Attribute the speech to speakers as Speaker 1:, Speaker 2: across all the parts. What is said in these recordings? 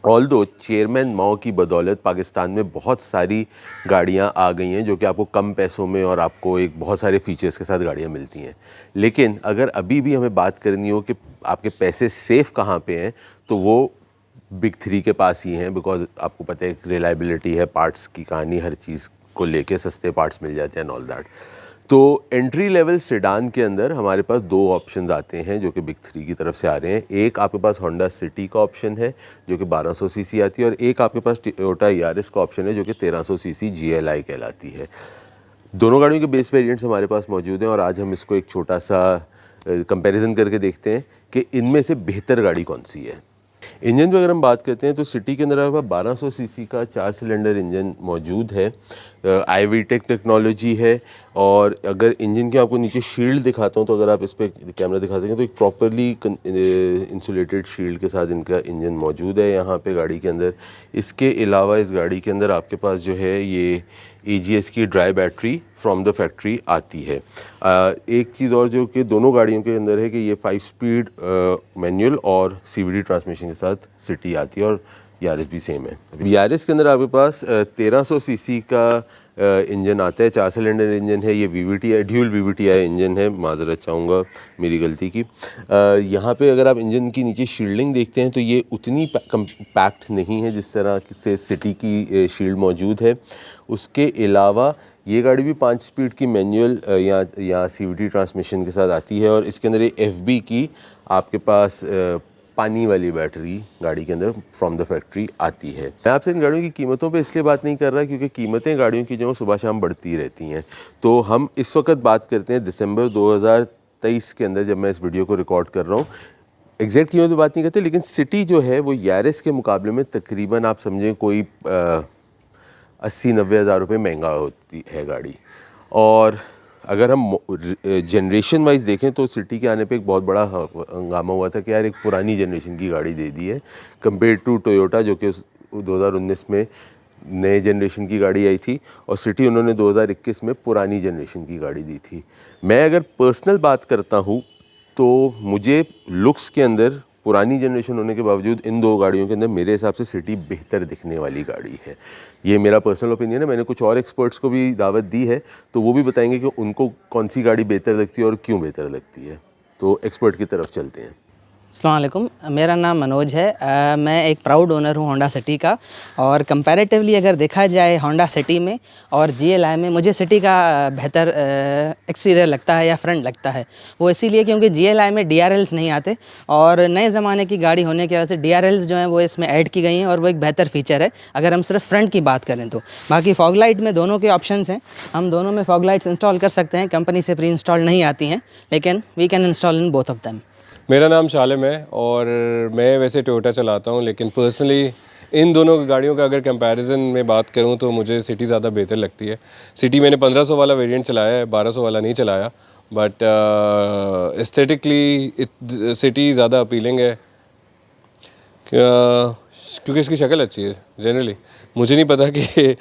Speaker 1: Although chairman माओ की बदौलत पाकिस्तान में बहुत सारी गाड़ियां आ गई हैं जो कि आपको कम पैसों में और आपको एक बहुत सारे फीचर्स के साथ गाड़ियां मिलती हैं। लेकिन अगर अभी भी हमें बात करनी हो कि आपके पैसे सेफ़ कहाँ पे हैं, तो वो बिग थ्री के पास ही हैं। बिकॉज आपको पता है रिलायबिलिटी है, पार्ट्स की कहानी, हर चीज़ को लेके सस्ते पार्ट्स मिल जाते हैं एंड ऑल दैट। तो एंट्री लेवल सेडान के अंदर हमारे पास दो ऑप्शंस आते हैं जो कि बिग थ्री की तरफ से आ रहे हैं। एक आपके पास होंडा सिटी का ऑप्शन है जो कि 1200 सीसी आती है, और एक आपके पास टोयोटा यारिस का ऑप्शन है जो कि 1300 सीसी GLI कहलाती है। दोनों गाड़ियों के बेस वेरिएंट्स हमारे पास मौजूद हैं और आज हम इसको एक छोटा सा कंपैरिजन करके देखते हैं कि इनमें से बेहतर गाड़ी कौन सी है। इंजन की अगर हम बात करते हैं तो सिटी के अंदर आपका 1200 सीसी का 4 सिलेंडर इंजन मौजूद है। IVTEC टेक्नोलॉजी है। और अगर इंजन के आपको नीचे शील्ड दिखाता हूँ, तो अगर आप इस पर कैमरा दिखा सकें तो एक प्रॉपरली इंसुलेटेड शील्ड के साथ इनका इंजन मौजूद है यहाँ पे गाड़ी के अंदर। इसके अलावा इस गाड़ी के अंदर आपके पास जो है ये AGS की dry battery from the factory आती है। एक चीज़ और जो कि दोनों गाड़ियों के अंदर है कि ये 5 स्पीड मैनुअल और CVT ट्रांसमिशन के साथ सिटी आती है, और यारिस भी सेम है। यारिस के अंदर आपके पास 1300 सीसी का इंजन आता है, 4 सिलेंडर इंजन है। ये VVTi ड्यूल VVTi इंजन है, माजरत चाहूँगा मेरी गलती की। यहाँ पे अगर आप इंजन की नीचे शील्डिंग देखते हैं तो ये उतनी पैक्ट नहीं है जिस तरह से सिटी की शील्ड मौजूद है। उसके अलावा ये गाड़ी भी 5 स्पीड की मैनुअल या CVT ट्रांसमिशन के साथ आती है, और इसके अंदर ये FB की आपके पास पानी वाली बैटरी गाड़ी के अंदर फ्रॉम द फैक्ट्री आती है। मैं आपसे इन गाड़ियों की कीमतों पे इसलिए बात नहीं कर रहा क्योंकि कीमतें गाड़ियों की जो सुबह शाम बढ़ती रहती हैं। तो हम इस वक्त बात करते हैं दिसंबर 2023 के अंदर, जब मैं इस वीडियो को रिकॉर्ड कर रहा हूँ। एग्जैक्ट कीमत पे बात नहीं करते, लेकिन सिटी जो है वो यारिस के मुकाबले में तकरीबन आप समझें कोई 80-90 हज़ार रुपये महंगा होती है गाड़ी। और अगर हम जनरेशन वाइज देखें तो सिटी के आने पे एक बहुत बड़ा हंगामा हुआ था कि यार एक पुरानी जनरेशन की गाड़ी दे दी है कंपेयर टू टोयोटा, जो कि 2019 में नए जनरेशन की गाड़ी आई थी, और सिटी उन्होंने 2021 में पुरानी जनरेशन की गाड़ी दी थी। मैं अगर पर्सनल बात करता हूँ तो मुझे लुक्स के अंदर पुरानी जनरेशन होने के बावजूद इन दो गाड़ियों के अंदर मेरे हिसाब से सिटी बेहतर दिखने वाली गाड़ी है। ये मेरा पर्सनल ओपिनियन है। मैंने कुछ और एक्सपर्ट्स को भी दावत दी है, तो वो भी बताएंगे कि उनको कौन सी गाड़ी बेहतर लगती है और क्यों बेहतर लगती है। तो एक्सपर्ट की तरफ चलते हैं।
Speaker 2: अस्सलाम वालेकुम, मेरा नाम मनोज है। मैं एक प्राउड ओनर हूँ होंडा सिटी का। और कंपैरेटिवली अगर देखा जाए होंडा सिटी में और GLI में, मुझे सिटी का बेहतर एक्सटीरियर लगता है या फ्रंट लगता है। वो इसीलिए क्योंकि GLI में DRLs नहीं आते, और नए ज़माने की गाड़ी होने की वजह से DRLs जो हैं वो इसमें ऐड की गई हैं, और वो एक बेहतर फीचर है अगर हम सिर्फ फ्रंट की बात करें तो। बाकी फॉग लाइट में दोनों के ऑप्शंस हैं, हम दोनों में फॉग लाइट्स इंस्टॉल कर सकते हैं। कंपनी से प्री इंस्टॉल नहीं आती हैं, लेकिन we can install in both of them.
Speaker 3: मेरा नाम शालिम है और मैं वैसे टोयोटा चलाता हूँ, लेकिन पर्सनली इन दोनों गाड़ियों का अगर कंपैरिजन में बात करूँ तो मुझे सिटी ज़्यादा बेहतर लगती है। सिटी मैंने 1500 वाला वेरिएंट चलाया है, 1200 वाला नहीं चलाया, बट एस्थेटिकली सिटी ज़्यादा अपीलिंग है क्योंकि इसकी शक्ल अच्छी है। जनरली मुझे नहीं पता कि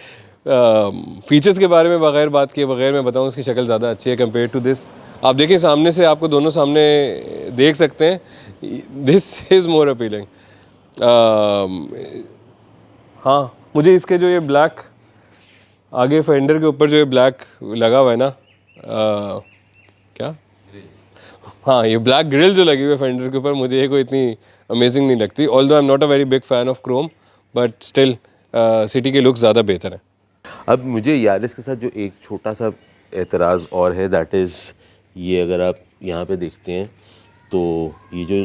Speaker 3: फीचर्स के बारे में बगैर बात किए बगैर मैं बताऊँ, इसकी शक्ल ज़्यादा अच्छी है कंपेयर टू दिस। आप देखिए सामने से, आपको दोनों सामने देख सकते हैं, दिस इज़ मोर अपीलिंग। हाँ, मुझे इसके जो ये ब्लैक आगे फेंडर के ऊपर जो ये ब्लैक लगा हुआ है ना, क्या, हाँ, ये ब्लैक ग्रिल जो लगी हुई है फेंडर के ऊपर, मुझे ये कोई इतनी अमेजिंग नहीं लगती। Although I am not a very big fan of Chrome, but still city के लुक ज़्यादा बेहतर है।
Speaker 1: अब मुझे यारिस के साथ जो एक छोटा सा एतराज़ और है, दैट इज़ ये, अगर आप यहाँ पे देखते हैं तो ये जो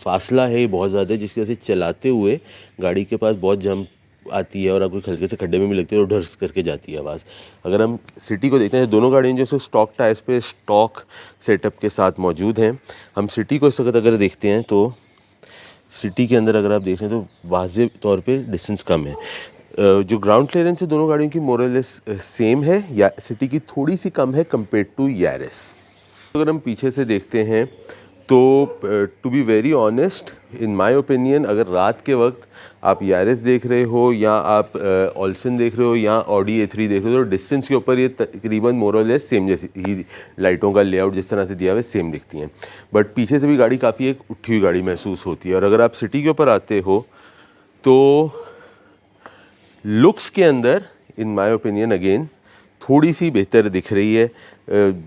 Speaker 1: फासला है ये बहुत ज़्यादा है, जिसकी वजह से चलाते हुए गाड़ी के पास बहुत जंप आती है और आपको हल्के से खड्डे में भी लगती है और ढर्स करके जाती है आवाज़। अगर हम सिटी को देखते हैं, दोनों गाड़ियाँ जो स्टॉक टायर्स पे स्टॉक सेटअप के साथ मौजूद हैं। हम सिटी को इस वक्त अगर देखते हैं तो सिटी के अंदर अगर आप देख रहे हैं तो वाज़ेह तौर पे डिस्टेंस कम है। जो ग्राउंड क्लियरेंस है दोनों गाड़ियों की मोरलेस सेम है, या सिटी की थोड़ी सी कम है कंपेयर टू यारिस। अगर हम पीछे से देखते हैं तो to be very honest, in my opinion, अगर रात के वक्त आप यारिस देख रहे हो या आप ऑल्सन देख रहे हो या ऑडी A3 देख रहे हो, तो डिस्टेंस के ऊपर ये तकरीबन मोरलेस सेम जैसी ही लाइटों का लेआउट जिस तरह से दिया हुआ है सेम दिखती हैं। बट पीछे से भी गाड़ी काफ़ी एक उठी हुई गाड़ी महसूस होती है। और अगर आप सिटी के ऊपर आते हो तो लुक्स के अंदर इन माय ओपिनियन अगेन थोड़ी सी बेहतर दिख रही है।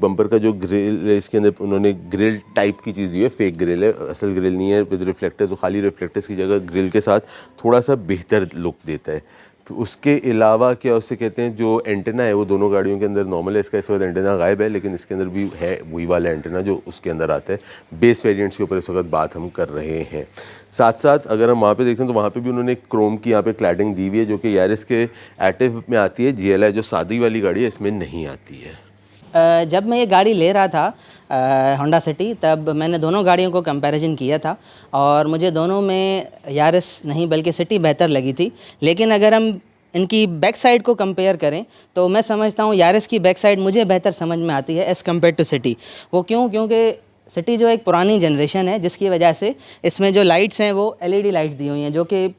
Speaker 1: बम्पर का जो ग्रिल है इसके अंदर उन्होंने ग्रिल टाइप की चीज़ दी है, फेक ग्रिल है, असल ग्रिल नहीं है विद रिफ्लेक्टर्स। तो खाली रिफ्लेक्टर्स की जगह ग्रिल के साथ थोड़ा सा बेहतर लुक देता है। उसके अलावा क्या उसे कहते हैं, जो एंटेना है वो दोनों गाड़ियों के अंदर नॉर्मल है, इसका इस वक्त एंटेना गायब है, लेकिन इसके अंदर भी है वही वाला एंटेना जो उसके अंदर आता है। बेस वेरिएंट्स के ऊपर इस वक्त बात हम कर रहे हैं। साथ साथ अगर हम वहाँ पे देखते हैं तो वहाँ पे भी उन्होंने क्रोम की यहाँ पे क्लैडिंग दी हुई है, जो कि यारिस के एक्टिव में आती है। GLI जो सादी वाली गाड़ी है इसमें नहीं आती है।
Speaker 2: जब मैं ये गाड़ी ले रहा था होंडा सिटी, तब मैंने दोनों गाड़ियों को कंपैरिजन किया था और मुझे दोनों में यारिस नहीं बल्कि सिटी बेहतर लगी थी। लेकिन अगर हम इनकी बैक साइड को कंपेयर करें तो मैं समझता हूँ यारिस की बैक साइड मुझे बेहतर समझ में आती है एज़ कम्पेयर टू सिटी। वो क्यों? क्योंकि सिटी जो एक पुरानी जनरेशन है, जिसकी वजह से इसमें जो लाइट्स हैं वो LED लाइट्स दी हुई हैं, जो कि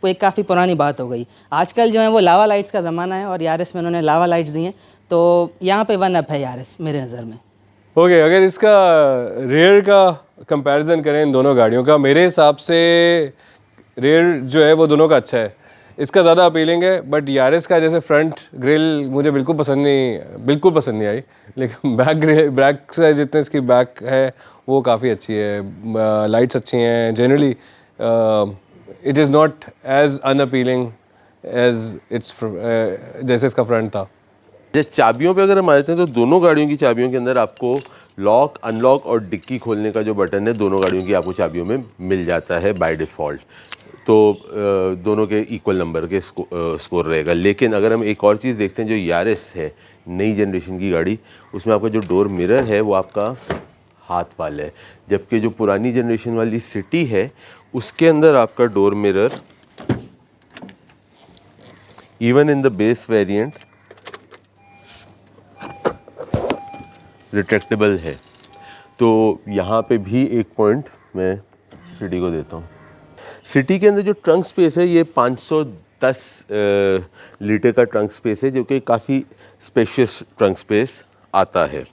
Speaker 2: एक काफ़ी पुरानी बात हो गई। आजकल जो है वो लावा लाइट्स का ज़माना है और यारिस में उन्होंने लावा लाइट्स दी हैं, तो यहाँ पे 1 अप है यारिस मेरे नज़र में।
Speaker 3: ओके, अगर इसका रेयर का कंपैरिजन करें इन दोनों गाड़ियों का, मेरे हिसाब से रेयर जो है वो दोनों का अच्छा है, इसका ज़्यादा अपीलिंग है। बट यारिस का जैसे फ्रंट ग्रिल मुझे बिल्कुल पसंद नहीं आई, लेकिन बैक से जितने इसकी बैक है वो काफ़ी अच्छी है, लाइट्स अच्छी हैं। Generally it is not as unappealing as it's जैसे इसका फ्रंट था।
Speaker 1: चाबियों पे अगर हम आ जाते हैं तो दोनों गाड़ियों की चाबियों के अंदर आपको लॉक, अनलॉक और डिक्की खोलने का जो बटन है दोनों गाड़ियों की आपको चाबियों में मिल जाता है बाय डिफ़ॉल्ट। तो दोनों के इक्वल नंबर के स्कोर रहेगा। लेकिन अगर हम एक और चीज़ देखते हैं, जो यारिस है नई जनरेशन की गाड़ी, उसमें आपका जो डोर मिरर है वो आपका हाथ वाला है, जबकि जो पुरानी जनरेशन वाली सिटी है उसके अंदर आपका door mirror even in the base variant retractable है। तो यहाँ पे भी एक पॉइंट मैं सिटी को देता हूँ। सिटी के अंदर जो ट्रंक स्पेस है ये 510 लीटर का ट्रंक स्पेस है, जो कि काफ़ी स्पेशियस ट्रंक स्पेस आता है।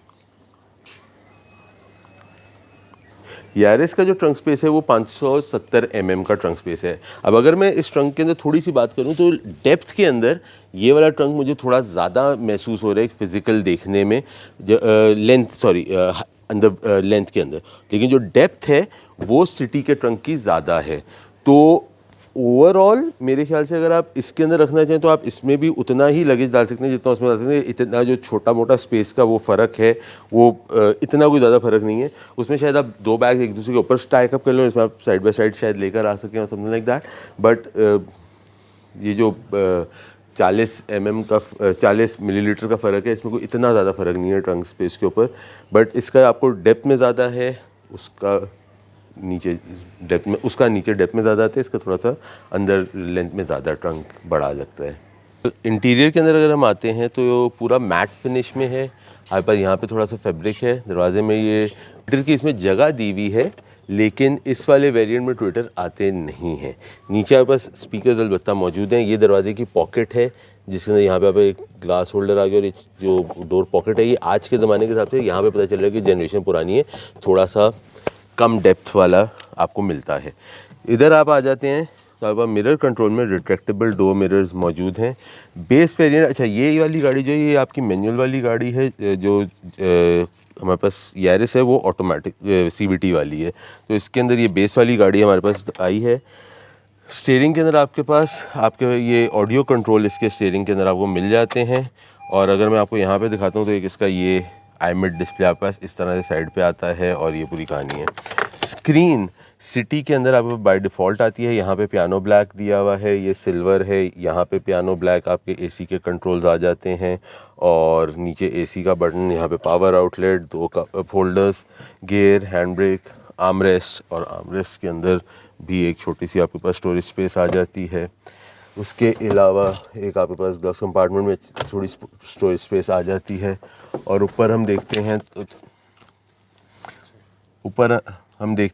Speaker 1: यारिस का जो ट्रंक स्पेस है वो 570 mm का ट्रंक स्पेस है। अब अगर मैं इस ट्रंक के अंदर थोड़ी सी बात करूं तो डेप्थ के अंदर ये वाला ट्रंक मुझे थोड़ा ज़्यादा महसूस हो रहा है फिज़िकल देखने में, अंदर लेंथ के अंदर, लेकिन जो डेप्थ है वो सिटी के ट्रंक की ज़्यादा है। तो ओवरऑल मेरे ख्याल से अगर आप इसके अंदर रखना चाहें तो आप इसमें भी उतना ही लगेज डाल सकते हैं जितना उसमें डाल सकते हैं। इतना जो छोटा मोटा स्पेस का वो फ़र्क है वो इतना कोई ज़्यादा फ़र्क नहीं है। उसमें शायद आप 2 बैग एक दूसरे के ऊपर स्टैक अप कर लो, इसमें आप साइड बाय साइड शायद लेकर आ सकें और समथिंग लाइक दैट। बट ये जो 40 मिलीलीटर का फ़र्क है, इसमें कोई इतना ज़्यादा फ़र्क नहीं है ट्रंक स्पेस के ऊपर। बट इसका आपको डेप्थ में ज़्यादा है, उसका नीचे डेप्थ में ज़्यादा आता है, इसका थोड़ा सा अंदर लेंथ में ज़्यादा ट्रंक बड़ा लगता है। इंटीरियर के अंदर अगर हम आते हैं तो पूरा मैट फिनिश में है। हमारे पास यहाँ पे थोड़ा सा फैब्रिक है दरवाजे में, ये ट्विटर की इसमें जगह दी हुई है, लेकिन इस वाले वेरिएंट में ट्विटर आते नहीं हैं। नीचे आपके पास स्पीकर्स अलबत्ता मौजूद हैं। ये दरवाजे की पॉकेट है जिसके अंदर यहाँ पे आप एक ग्लास होल्डर आ गया, और ये जो डोर पॉकेट है ये आज के ज़माने के हिसाब से यहाँ पे पता चल रहा है कि जनरेशन पुरानी है, थोड़ा सा कम डेप्थ वाला आपको मिलता है। इधर आप आ जाते हैं तो आपका मिरर कंट्रोल में रिट्रैक्टेबल डोर मिरर्स मौजूद हैं। बेस वेरिएंट, अच्छा ये वाली गाड़ी जो है ये आपकी मैनुअल वाली गाड़ी है, जो हमारे पास यारिस है वो ऑटोमेटिक CVT वाली है। तो इसके अंदर ये बेस वाली गाड़ी हमारे पास आई है। स्टीयरिंग के अंदर आपके पास आपके ये ऑडियो कंट्रोल इसके स्टीयरिंग के अंदर आपको मिल जाते हैं। और अगर मैं आपको यहाँ पे दिखाता हूँ तो एक इसका ये IMID डिस्प्ले आपके पास इस तरह से साइड पे आता है, और ये पूरी कहानी है। स्क्रीन सिटी के अंदर आपको बाय डिफ़ॉल्ट आती है। यहाँ पे पियानो ब्लैक दिया हुआ है, ये सिल्वर है। यहाँ पे पियानो ब्लैक आपके AC के कंट्रोल्स आ जाते हैं, और नीचे AC का बटन, यहाँ पे power outlet, 2 cup holders, gear, hand brake, armrest, और आर्मरेस्ट के अंदर भी एक छोटी सी आपके पास स्टोरेज स्पेस आ जाती है। उसके अलावा एक आपके पास ग्लास कंपार्टमेंट में थोड़ी स्टोरेज स्पेस आ जाती है। और ऊपर हम देखते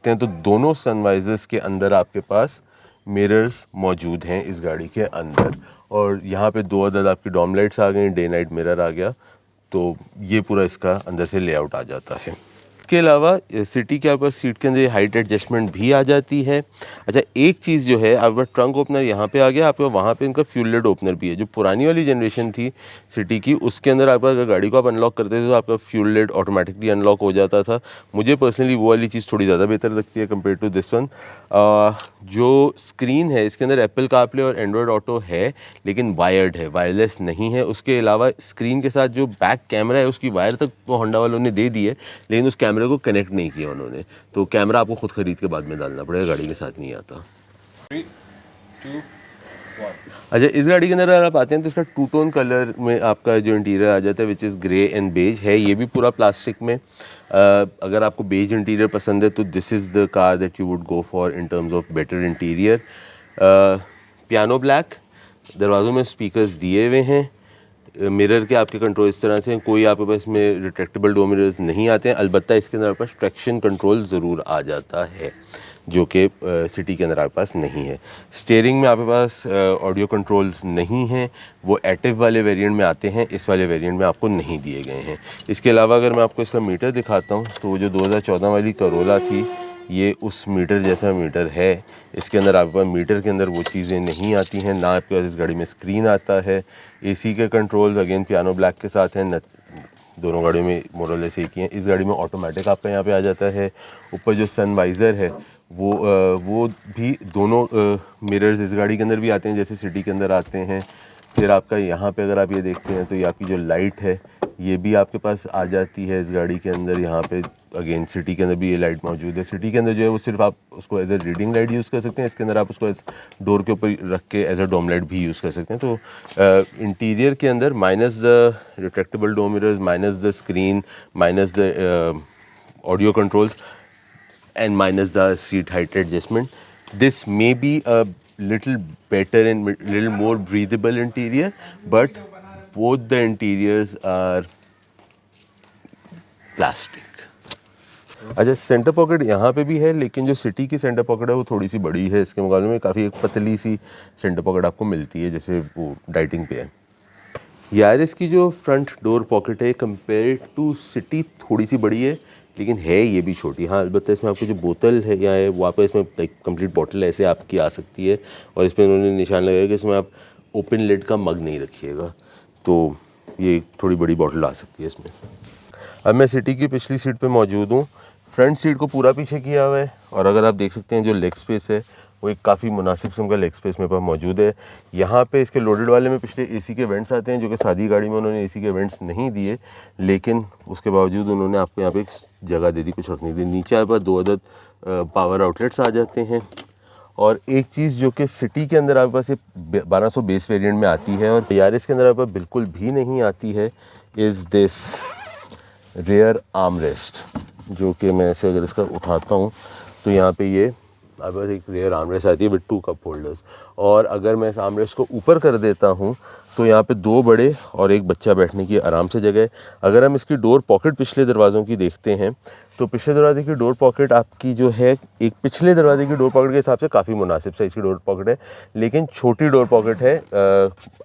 Speaker 1: हैं तो दोनों सनवाइजर्स के अंदर आपके पास मिरर्स मौजूद हैं इस गाड़ी के अंदर। और यहाँ पे 2 अदद आपकी डॉम लाइट्स आ गई, डे नाइट मिरर आ गया। तो ये पूरा इसका अंदर से लेआउट आ जाता है। इसके अलावा सिटी के आपके सीट के अंदर हाइट एडजस्टमेंट भी आ जाती है। अच्छा, एक चीज़ जो है, आपका ट्रंक ओपनर यहाँ पे आ गया, आपका वहाँ पे इनका फ्यूल लिड ओपनर भी है। जो पुरानी वाली जनरेशन थी सिटी की, उसके अंदर आपका अगर गाड़ी को आप अनलॉक करते थे तो आपका फ्यूल लिड ऑटोमेटिकली अनलॉक हो जाता था। मुझे पर्सनली वो वाली चीज़ थोड़ी ज़्यादा बेहतर लगती है कंपेयर टू दिस वन। जो स्क्रीन है इसके अंदर एप्पल कारप्ले और एंड्रॉयड ऑटो है, लेकिन वायर्ड है, वायरलेस नहीं है। उसके अलावा स्क्रीन के साथ जो बैक कैमरा है उसकी वायर तक तो होंडा वालों ने दे दी है, लेकिन उस कैमरे को कनेक्ट नहीं किया उन्होंने। तो कैमरा आपको खुद खरीद के बाद में डालना पड़ेगा, गाड़ी के साथ नहीं आता।
Speaker 3: 3, 2, 1।
Speaker 1: अच्छा, इस गाड़ी के अंदर अगर आप आते हैं तो इसका टू टोन कलर में आपका जो इंटीरियर आ जाता है, which is grey and beige है। ये भी पूरा प्लास्टिक में। अगर आपको बेज इंटीरियर पसंद है तो this is the car that you would go for in terms of better interior. Piano black, दरवाज़ों में स्पीकर्स दिए हुए हैं। मिरर के आपके कंट्रोल इस तरह से हैं, कोई आपके पास में रिट्रैक्टेबल डोर मिरर्स नहीं आते हैं। अलबत्ता इसके अंदर आपके पास ट्रैक्शन कंट्रोल ज़रूर आ जाता है, जो कि सिटी के अंदर आपके पास नहीं है। स्टीयरिंग में आपके पास ऑडियो कंट्रोल्स नहीं हैं, वो एक्टिव वाले वेरिएंट में आते हैं, इस वाले वेरिएंट में आपको नहीं दिए गए हैं। इसके अलावा अगर मैं आपको इसका मीटर दिखाता हूँ तो वो जो 2014 वाली करोला थी, ये उस मीटर जैसा मीटर है। इसके अंदर आपके पास मीटर के अंदर वो चीज़ें नहीं आती हैं, ना आपके पास इस गाड़ी में स्क्रीन आता है। एसी के कंट्रोल्स अगेन पियानो ब्लैक के साथ हैं, दोनों गाड़ियों में मोरलेस एक ही हैं। इस गाड़ी में ऑटोमेटिक आपका यहाँ पे आ जाता है। ऊपर जो सन वाइज़र है वो भी दोनों मिरर्स इस गाड़ी के अंदर भी आते हैं जैसे सिटी के अंदर आते हैं। फिर आपका यहाँ पे अगर आप ये देखते हैं तो ये आपकी जो लाइट है ये भी आपके पास आ जाती है इस गाड़ी के अंदर। यहाँ पे अगेन सिटी के अंदर भी ये लाइट मौजूद है। सिटी के अंदर जो है वो सिर्फ आप उसको as a reading light use कर सकते हैं, इसके अंदर आप उसको एज डोर के ऊपर रख के एज ए डोम लाइट भी यूज़ कर सकते हैं। तो इंटीरियर के अंदर minus the retractable door mirrors, minus the screen, minus the audio controls and minus the seat height adjustment, this may be a little better and little more breathable interior, but both the interiors are plastic. अच्छा, centre pocket यहाँ पे भी है, लेकिन जो city की centre pocket है वो थोड़ी सी बड़ी है, इसके मुकाबले में काफ़ी एक पतली सी सेंटर पॉकेट आपको मिलती है जैसे वो डाइटिंग पे है। यारिस की जो फ्रंट डोर पॉकेट है कंपेयर टू सिटी थोड़ी सी बड़ी है, लेकिन है ये भी छोटी। हाँ, अलबत्ता इसमें आपकी जो बोतल है या है वहाँ पर इसमें लाइक कंप्लीट बोतल ऐसे आपकी आ सकती है, और इसमें उन्होंने निशान लगाया कि इसमें आप ओपन लिड का मग नहीं रखिएगा, तो ये थोड़ी बड़ी बोतल आ सकती है इसमें। अब मैं सिटी की पिछली सीट पे मौजूद हूँ। फ्रंट सीट को पूरा पीछे किया हुआ है, और अगर आप देख सकते हैं जो लेग स्पेस है वो एक काफ़ी मुनासिब किस्म का लेग स्पेस मेरे पास मौजूद है। यहाँ पे इसके लोडेड वाले में पिछले एसी के वेंट्स आते हैं, जो कि सादी गाड़ी में उन्होंने एसी के वेंट्स नहीं दिए, लेकिन उसके बावजूद उन्होंने आपको यहाँ पे एक जगह दे दी कुछ रखने दी। नीचे आपके पास 2 अदद पावर आउटलेट्स आ जाते हैं। और एक चीज़ जो कि सिटी के अंदर आपके पास 1200 बेस वेरिएंट में आती है और यारिस के अंदर आपके पास बिल्कुल भी नहीं आती है, is this rear armrest, जो कि मैं ऐसे अगर इसका उठाता हूँ तो यहाँ पे ये आपके पास एक रेयर आर्म रेस्ट आती है विद 2 कप होल्डर्स। और अगर मैं इस आर्म रेस्ट को ऊपर कर देता हूँ तो यहाँ पे 2 बड़े और एक बच्चा बैठने की आराम से जगह है। अगर हम इसकी डोर पॉकेट पिछले दरवाज़ों की देखते हैं तो पिछले दरवाजे की डोर पॉकेट आपकी जो है एक पिछले दरवाजे की डोर पॉकेट के हिसाब से काफ़ी मुनासिब साइज़ की डोर पॉकेट है, लेकिन छोटी डोर पॉकेट है।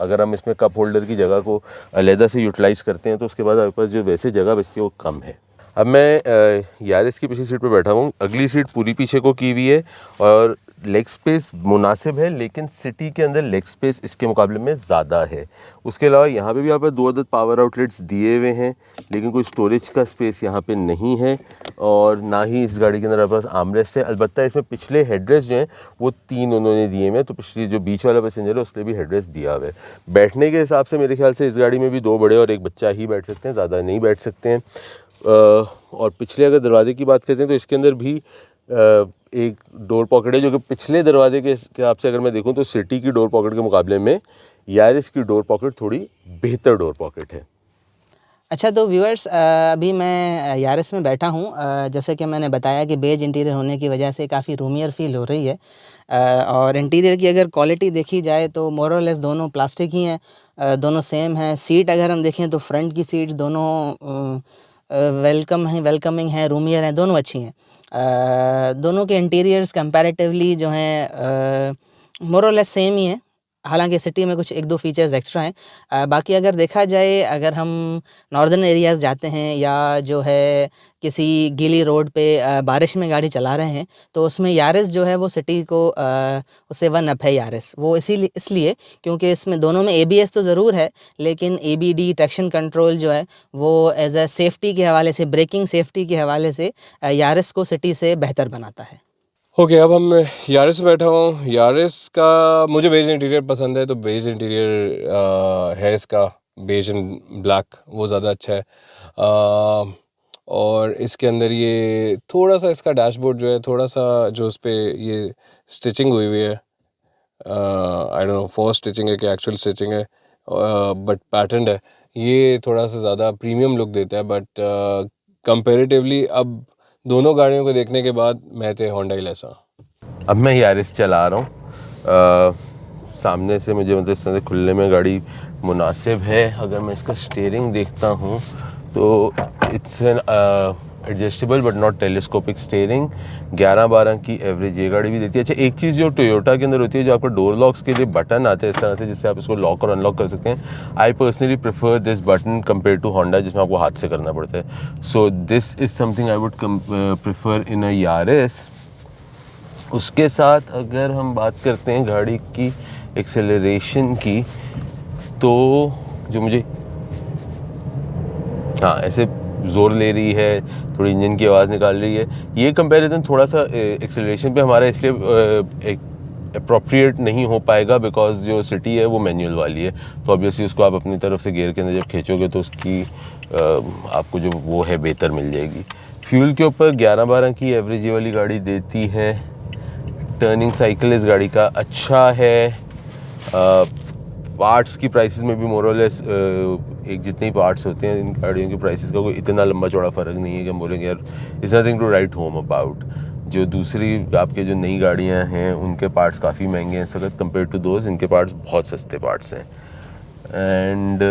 Speaker 1: अगर हम इसमें कप होल्डर की जगह को अलहदा से यूटिलाइज़ करते हैं तो उसके बाद आपके पास जो वैसे जगह बचती है वो कम है। अब मैं यारिस की पिछली सीट पे बैठा हूँ, अगली सीट पूरी पीछे को की हुई है और लेग स्पेस मुनासिब है, लेकिन सिटी के अंदर लेग स्पेस इसके मुकाबले में ज़्यादा है। उसके अलावा यहाँ पे भी आप 2 अदद पावर आउटलेट्स दिए हुए हैं, लेकिन कोई स्टोरेज का स्पेस यहाँ पे नहीं है, और ना ही इस गाड़ी के अंदर आपके पास आर्मरेस्ट है। अलबत्ता इसमें पिछले हेडरेस्ट जो हैं वो 3 उन्होंने दिए हुए हैं, तो पिछली जो बीच वाला पैसेंजर है उसके लिए भी हेडरेस्ट दिया हुआ है। बैठने के हिसाब से मेरे ख्याल से इस गाड़ी में भी 2 बड़े और एक बच्चा ही बैठ सकते हैं, ज़्यादा नहीं बैठ सकते हैं। और पिछले अगर दरवाजे की बात करते हैं तो इसके अंदर भी एक डोर पॉकेट है, जो कि पिछले दरवाजे के हिसाब से अगर मैं देखूं तो सिटी की डोर पॉकेट के मुकाबले में यारिस की डोर पॉकेट थोड़ी बेहतर डोर पॉकेट है।
Speaker 2: अच्छा, तो व्यूअर्स, अभी मैं यारिस में बैठा हूँ। जैसे कि मैंने बताया कि बेज इंटीरियर होने की वजह से काफ़ी रूमियर फील हो रही है। और इंटीरियर की अगर क्वालिटी देखी जाए तो मोर और लेस दोनों प्लास्टिक ही हैं, दोनों सेम हैं। सीट अगर हम देखें तो फ्रंट की सीट्स दोनों वेलकमिंग हैं, रूमियर हैं, दोनों अच्छी हैं। दोनों के इंटीरियर्स कंपैरेटिवली जो हैं मोर और लेस सेम ही हैं। हालांकि सिटी में कुछ एक दो फीचर्स एक्स्ट्रा हैं। बाकी अगर देखा जाए, अगर हम नॉर्दर्न एरियाज़ जाते हैं या जो है किसी गीली रोड पे बारिश में गाड़ी चला रहे हैं, तो उसमें यारिस जो है वो सिटी को उससे वन अप है यारिस। वो इसलिए क्योंकि इसमें दोनों में ABS तो ज़रूर है, लेकिन ABD ट्रैक्शन कंट्रोल जो है वो एज अ सेफ्टी के हवाले से, ब्रेकिंग सेफ्टी के हवाले से यारिस को सिटी से बेहतर बनाता है।
Speaker 3: ओके, अब हम यारिस में बैठा हूँ। यारिस का मुझे बेज इंटीरियर पसंद है, तो बेज इंटीरियर है इसका, बेज एंड ब्लैक, वो ज़्यादा अच्छा है। और इसके अंदर ये थोड़ा सा इसका डैशबोर्ड जो है, थोड़ा सा जो उस पर ये स्टिचिंग हुई हुई है, I don't know for stitching है कि एक्चुअल स्टिचिंग है, बट पैटर्न है, ये थोड़ा सा ज़्यादा प्रीमियम लुक देता है। बट कंपेरेटिवली अब दोनों गाड़ियों को देखने के बाद मैं तो होंडा ही लेसा।
Speaker 1: अब मैं यारिस चला रहा हूँ। सामने से मुझे मतलब इस तरह से खुलने में गाड़ी मुनासिब है। अगर मैं इसका स्टीयरिंग देखता हूँ तो it's an adjustable but not telescopic steering. 11-12 की एवरेज ये गाड़ी भी देती है। अच्छा, एक चीज़ जो टोयोटा के अंदर होती है, जो आपका डोर लॉक्स के लिए बटन आते हैं इस तरह से, जिससे आप इसको लॉक और अनलॉक कर सकते हैं। I personally prefer this button compare to Honda, जिसमें आपको हाथ से करना पड़ता है। So this is something I would prefer in a Yaris. उसके साथ अगर हम बात करते हैं गाड़ी की एक्सेलरेशन की, तो जो मुझे हाँ ऐसे ज़ोर ले रही है, थोड़ी इंजन की आवाज़ निकाल रही है, ये कंपैरिजन थोड़ा सा एक्सेलरेशन पे हमारा इसलिए अप्रोप्रिएट नहीं हो पाएगा बिकॉज जो सिटी है वो मैनुअल वाली है। तो ऑब्वियसली उसको आप अपनी तरफ से गियर के अंदर जब खींचोगे तो उसकी आपको जो वो है बेहतर मिल जाएगी। फ्यूल के ऊपर 11-12 की एवरेज ये वाली गाड़ी देती है। टर्निंग साइकिल इस गाड़ी का अच्छा है। पार्ट्स की प्राइसेस में भी मोरलेस एक जितने ही पार्ट्स होते हैं इन गाड़ियों की प्राइसेस का कोई इतना लंबा चौड़ा फ़र्क नहीं है कि हम बोलेंगे यार it's nothing to write home about. जो दूसरी आपके जो नई गाड़ियां हैं उनके पार्ट्स काफ़ी महंगे हैं इस वक्त कंपेयर टू दोज, इनके पार्ट्स बहुत सस्ते पार्ट्स हैं। एंड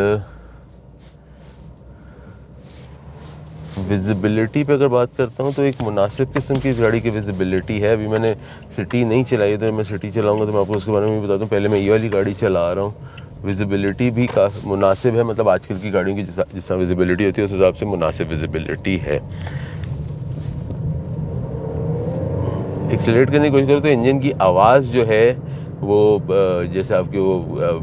Speaker 1: विजिबिलिटी पे अगर बात करता हूँ तो एक मुनासिब किस्म की इस गाड़ी की विजिबिलिटी है। अभी मैंने सिटी नहीं चलाई, तो मैं सिटी चलाऊँगा तो मैं आपको उसके बारे में भी बताता हूँ। पहले मैं ये वाली गाड़ी चला रहा हूँ। विजिबिलिटी भी काफ़ी मुनासिब है, मतलब आजकल की गाड़ियों की जिस तरह विजिबिलिटी होती है उस हिसाब से मुनासिब विजिबिलिटी है। एक्सेलरेट करने की कोशिश करो तो इंजन की आवाज़ जो है वो जैसे आपके वो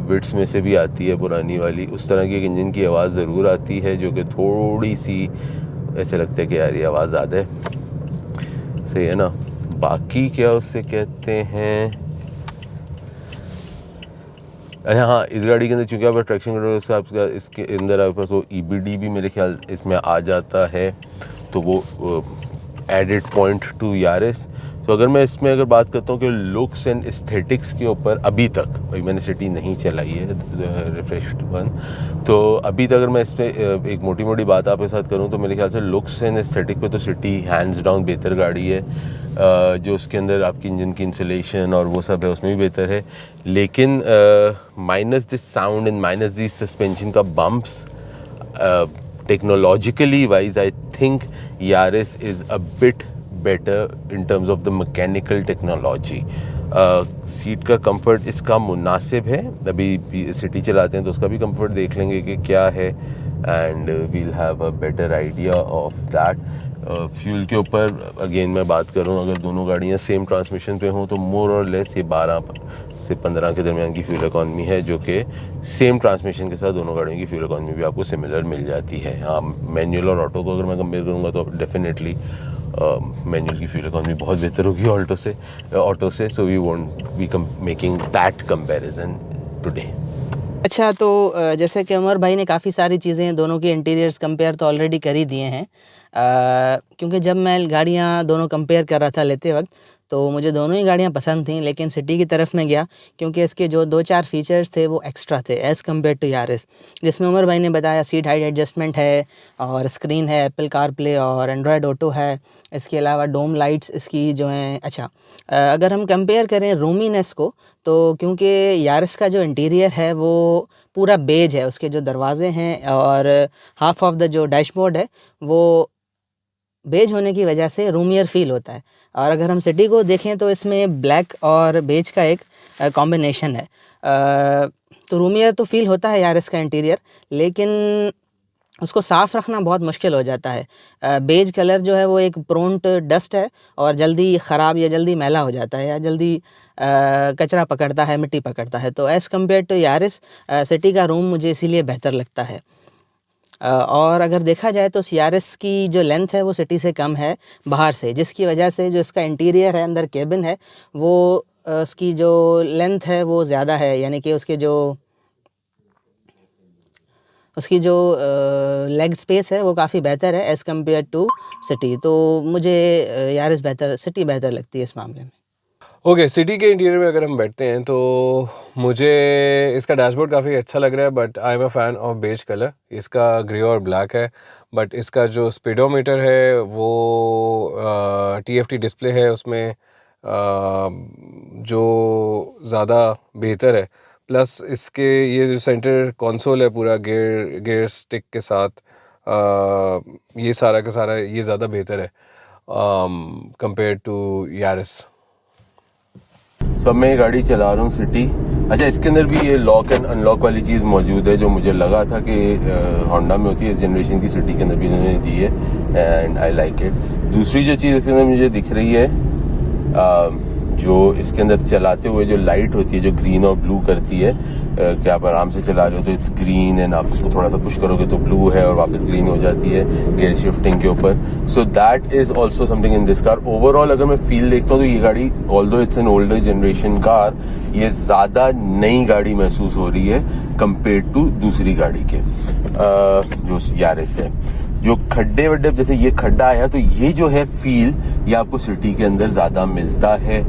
Speaker 1: बिट्स में से भी आती है पुरानी वाली, उस तरह की एक इंजन की आवाज़ ज़रूर आती है, जो कि थोड़ी सी ऐसे लगता है कि यार ये आवाज़ ज़्यादा है। सही है ना। बाकी क्या उससे कहते हैं, अच्छा हाँ, इस गाड़ी के अंदर चूँकि आप ट्रैक्शन कंट्रोल से आपका इसके अंदर आपके पास वो EBD भी मेरे ख्याल इसमें आ जाता है, तो वो एडेड पॉइंट टू यारिस। तो अगर मैं इसमें अगर बात करता हूँ कि लुक्स एंड एस्थेटिक्स के ऊपर, अभी तक भाई मैंने सिटी नहीं चलाई है रिफ्रेश्ड वन, तो अभी तक अगर मैं इसमें एक मोटी मोटी बात आपके साथ करूँ तो मेरे ख्याल से लुक्स एंड एस्थेटिक पे तो सिटी हैंड्स डाउन बेहतर गाड़ी है। जो उसके अंदर आपकी इंजन की इंसुलेशन और वो सब है उसमें भी बेहतर है, लेकिन minus this sound and minus this suspension का bumps, technologically wise I think Yaris is a bit better in terms of the mechanical technology. Seat का कंफर्ट इसका मुनासिब है। अभी सिटी चलाते हैं तो उसका भी कंफर्ट देख लेंगे कि क्या है, and we'll have a better idea of that. Fuel के ऊपर अगेन मैं बात करूं, अगर दोनों गाड़ियां सेम ट्रांसमिशन पे हों तो मोर और लेस ये 12 से 15 के दरमियान की फ्यूल इकॉनमी है, जो कि सेम ट्रांसमिशन के साथ दोनों गाड़ियों की फ्यूल इकॉनमी भी आपको सिमिलर मिल जाती है। हाँ, मैनुअल और ऑटो को अगर मैं कंपेयर करूँगा तो डेफिनेटली मैनुअल की फ्यूल इकॉनमी बहुत बेहतर होगी ऑटो से। So we won't be making that comparison today.
Speaker 2: अच्छा, तो जैसे कि उमर भाई ने काफ़ी सारी चीज़ें दोनों के इंटीरियर्स कंपेयर तो ऑलरेडी कर ही दिए हैं। क्योंकि जब मैं गाड़ियाँ दोनों कंपेयर कर रहा था लेते वक्त, तो मुझे दोनों ही गाड़ियाँ पसंद थीं, लेकिन सिटी की तरफ में गया क्योंकि इसके जो 2-4 फीचर्स थे वो एक्स्ट्रा थे एज़ कम्पेयर टू यारिस। जिसमें उमर भाई ने बताया सीट हाइट एडजस्टमेंट है, और स्क्रीन है, एप्पल कारप्ले और एंड्रॉयड ऑटो है। इसके अलावा डोम लाइट्स इसकी जो हैं। अच्छा, अगर हम कंपेयर करें रूमीनेस को, तो क्योंकि यारिस का जो इंटीरियर है वो पूरा बेज है, उसके जो दरवाजे हैं और हाफ ऑफ द जो डैशबोर्ड है वो बेज होने की वजह से रूमियर फील होता है। और अगर हम सिटी को देखें तो इसमें ब्लैक और बेज का एक कॉम्बिनेशन है। तो रूमियर तो फील होता है यारिस का इंटीरियर, लेकिन उसको साफ़ रखना बहुत मुश्किल हो जाता है। बेज कलर जो है वो एक प्रोन टू डस्ट है और जल्दी ख़राब या जल्दी मैला हो जाता है या जल्दी कचरा पकड़ता है, मिट्टी पकड़ता है। तो as compare to Yaris City का रूम मुझे इसीलिए बेहतर लगता है। और अगर देखा जाए तो यारिस की जो लेंथ है वो सिटी से कम है बाहर से, जिसकी वजह से जो इसका इंटीरियर है, अंदर केबिन है, वो उसकी जो लेंथ है वो ज़्यादा है, यानी कि उसकी जो लेग स्पेस है वो काफ़ी बेहतर है एज़ कम्पेयर टू सिटी। तो मुझे सिटी बेहतर लगती है इस मामले में।
Speaker 3: ओके, सिटी के इंटीरियर में अगर हम बैठते हैं तो मुझे इसका डैशबोर्ड काफ़ी अच्छा लग रहा है, but I am a fan of beige colour. इसका ग्रे और ब्लैक है, बट इसका जो स्पीडोमीटर है वो TFT डिस्प्ले है, उसमें जो ज़्यादा बेहतर है। प्लस इसके ये जो सेंटर कंसोल है पूरा गेयर स्टिक के साथ, ये सारा का सारा ये ज़्यादा बेहतर है कंपेयर टू यारिस।
Speaker 1: अब मैं ये गाड़ी चला रहा हूँ सिटी। अच्छा, इसके अंदर भी ये लॉक एंड अनलॉक वाली चीज़ मौजूद है जो मुझे लगा था कि होंडा में होती है, इस जनरेशन की सिटी के अंदर भी इन्होंने दी है एंड आई लाइक इट। दूसरी जो चीज़ इसके अंदर मुझे दिख रही है, जो इसके अंदर चलाते हुए जो लाइट होती है जो ग्रीन और ब्लू करती है, कि आप आराम से चला रहे हो तो इट्स ग्रीन एंड आप उसको थोड़ा सा पुश करोगे तो ब्लू है और वापस ग्रीन हो जाती है गियर शिफ्टिंग के ऊपर। So that is also something in this car. Overall अगर मैं फील देखता हूँ तो ये गाड़ी, although it's an older generation car, ये ज़्यादा नई गाड़ी महसूस हो रही है कंपेयर टू दूसरी गाड़ी के जो यारिस है। जो खड्डे वड्डे, जैसे ये खड्डा आया तो ये जो है फील ये आपको सिटी के अंदर ज़्यादा मिलता है।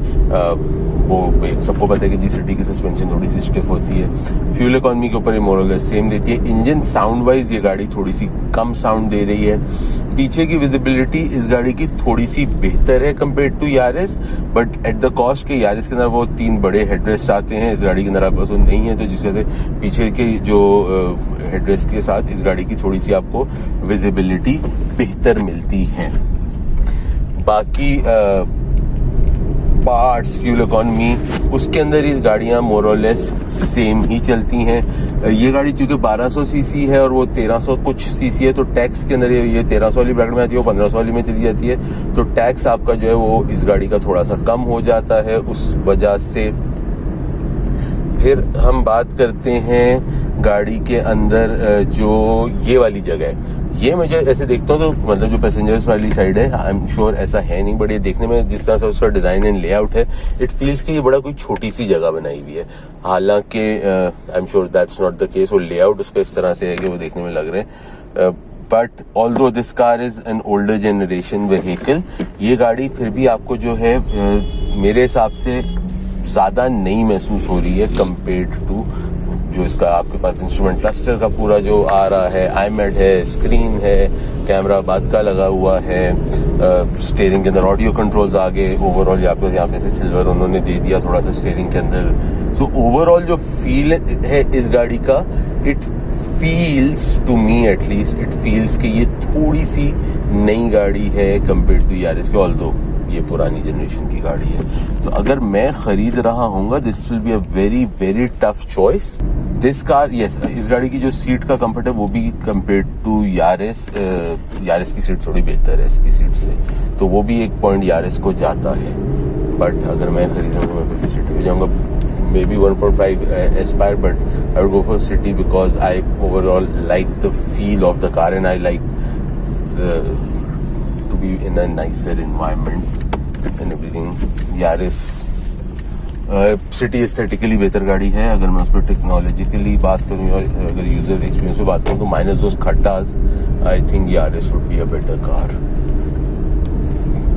Speaker 1: वो सबको पता है कि जी सिटी की सस्पेंशन थोड़ी सी स्टिफ होती है। फ्यूल इकॉनमी के ऊपर ये मोर और लेस सेम देती है। इंजन साउंड वाइज ये गाड़ी थोड़ी सी कम साउंड दे रही है। पीछे की विजिबिलिटी इस गाड़ी की थोड़ी सी बेहतर है compare to Yaris, but at the cost के यारिस के अंदर वो 3 बड़े हेडरेस्ट आते हैं, इस गाड़ी के अंदर आपके पास वो नहीं है, तो जिस वजह से पीछे के जो हेडरेस्ट के साथ इस गाड़ी की थोड़ी सी आपको विजिबिलिटी बेहतर मिलती है। बाकी पार्ट्स, फ्यूल इकॉनमी, उसके अंदर ये गाड़ियाँ मोर और लेस सेम ही चलती हैं। ये गाड़ी चूँकि 1200 सीसी है और वो 1300 कुछ सीसी है, तो टैक्स के अंदर ये 1300 वाली ब्रैकेट में आती है, वो 1500 वाली में चली जाती है, तो टैक्स आपका जो है वो इस गाड़ी का थोड़ा सा कम हो जाता है उस वजह से। फिर हम बात करते हैं गाड़ी के अंदर जो ये वाली जगह है, ये मुझे ऐसे देखता हूँ तो मतलब जो पैसेंजर्स वाली साइड है, आई एम श्योर ऐसा है नहीं, बट ये देखने में जिस तरह से उसका डिज़ाइन एंड लेआउट है, इट फील्स कि ये बड़ा कोई छोटी सी जगह बनाई हुई है। हालांकि I am sure that's not the case. वो लेआउट उसका इस तरह से है कि वो देखने में लग रहे हैं, but although this car is an older generation vehicle, ये गाड़ी फिर भी आपको जो है मेरे हिसाब से ज़्यादा नई महसूस हो रही है कंपेयर्ड टू जो इसका आपके पास इंस्ट्रूमेंट क्लस्टर का पूरा जो आ रहा है, iMAD है, स्क्रीन है, कैमरा बाद का लगा हुआ है, स्टीयरिंग के अंदर ऑडियो कंट्रोल्स आ गए। ओवरऑल आपको यहाँ पे से सिल्वर उन्होंने दे दिया थोड़ा सा स्टीयरिंग के अंदर। सो ओवरऑल जो फील है इस गाड़ी का, it feels to me at least, it feels कि ये थोड़ी सी नई गाड़ी है कंपेयर टू यारिस के, ऑल्दो ये पुरानी जनरेशन की गाड़ी है। तो अगर मैं खरीद रहा हूँगा, this will be a very very tough choice. This car, yes, इस गाड़ी की जो सीट का कंफर्ट है वो भी कंपेयर टू यारिस, यारिस की सीट थोड़ी बेहतर है इसकी सीट से, तो वो भी एक पॉइंट यारिस को जाता है। बट अगर मैं खरीद रहा हूँ तो मैं फिर सिटी पे जाऊँगा, maybe 1.5 Aspire, but I would go for City because I overall like the feel of the car and I like to be in a nicer environment and everything. Yaris City aesthetically बेहतर गाड़ी है। अगर मैं उस पर technologically बात करूँ और अगर यूजर एक्सपीरियंस पे बात करूँ तो माइनस दोस खड्डास, I think Yaris would be a better car.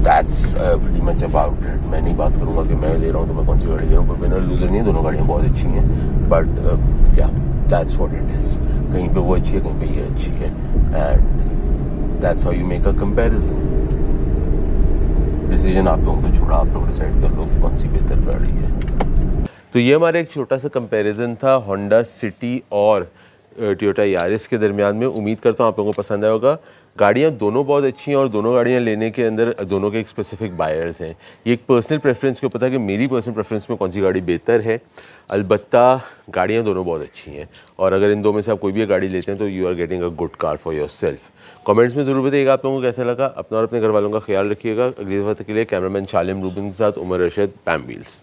Speaker 1: That's pretty much about it. मैं नहीं बात करूँगा कि मैं ले रहा हूँ तो मैं कौन सी गाड़ी ले रहा हूँ, विनर लूजर नहीं है, दोनों गाड़ियाँ बहुत अच्छी हैं, बट या दैट्स व्हाट इट इज़। कहीं पे वो अच्छी है, कहीं पे ये अच्छी है, and that's how you make a comparison. Decision आप लोगों को छोड़ा, आप लोग डिसाइड कर लो कि कौन सी बेहतर गाड़ी है। तो ये हमारा एक छोटा सा कंपैरिजन था होंडा सिटी और टोयोटा यारिस के दरमियान में। उम्मीद करता हूँ आप लोगों को पसंद आया होगा। गाड़ियाँ दोनों बहुत अच्छी हैं और दोनों गाड़ियाँ लेने के अंदर दोनों के एक स्पेसिफिक बायर्स हैं। ये एक पर्सनल प्रेफरेंस के ऊपर था कि मेरी पर्सनल प्रेफरेंस में कौन सी गाड़ी बेहतर है। अलबत्ता गाड़ियाँ दोनों बहुत अच्छी हैं और अगर इन दो में से आप कोई भी गाड़ी लेते हैं तो you are getting a good car for yourself. Comments में ज़रूर बताइएगा आप लोगों को कैसा लगा। अपना और अपने घर वालों का ख्याल रखिएगा। अगली दफ़ा तक के लिए कैमरामैन शालिम रूबिन के साथ उमर रशीद, पैम व्हील्स।